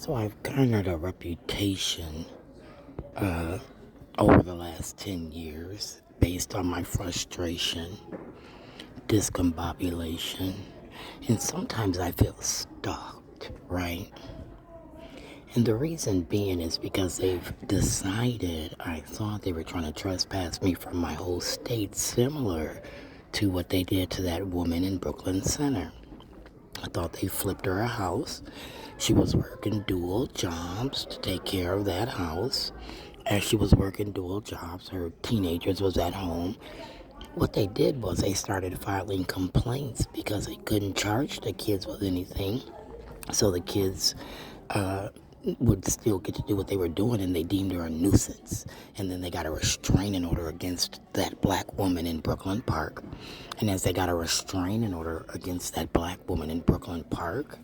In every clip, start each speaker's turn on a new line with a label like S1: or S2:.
S1: So I've garnered a reputation over the last 10 years based on my frustration, discombobulation, and sometimes I feel stalked, right? And the reason being is because they've decided, I thought they were trying to trespass me from my whole state, similar to what they did to that woman in Brooklyn Center. I thought they flipped her a house. She was working dual jobs to take care of that house. As she was working dual jobs, her teenagers was at home. What they did was they started filing complaints because they couldn't charge the kids with anything. So the kids would still get to do what they were doing, and they deemed her a nuisance. And then they got a restraining order against that black woman in Brooklyn Park. And as they got a restraining order against that black woman in Brooklyn Park,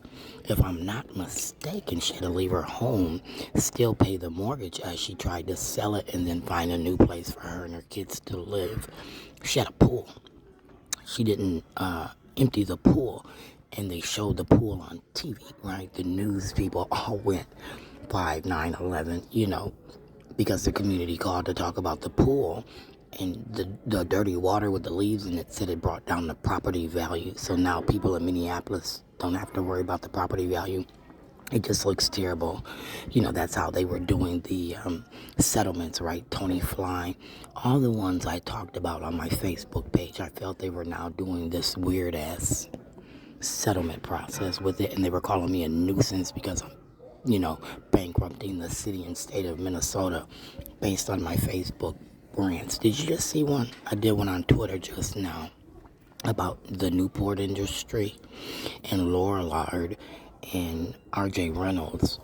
S1: if I'm not mistaken, she had to leave her home, still pay the mortgage as she tried to sell it and then find a new place for her and her kids to live. She had a pool. She didn't empty the pool, and they showed the pool on TV, right? The news people all went 5, 9, 11, because the community called to talk about the pool, and the dirty water with the leaves in it said it brought down the property value. So now people in Minneapolis don't have to worry about the property value. It just looks terrible. That's how they were doing the settlements, right? Tony Fly, all the ones I talked about on my Facebook page. I felt they were now doing this weird ass settlement process with it, and they were calling me a nuisance because I'm, bankrupting the city and state of Minnesota based on my Facebook rants. Did you just see one? I did one on Twitter just now about the Newport industry and Lorillard and RJ Reynolds,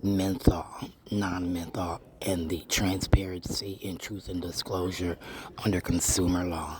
S1: menthol, non-menthol, and the transparency and truth and disclosure under consumer law.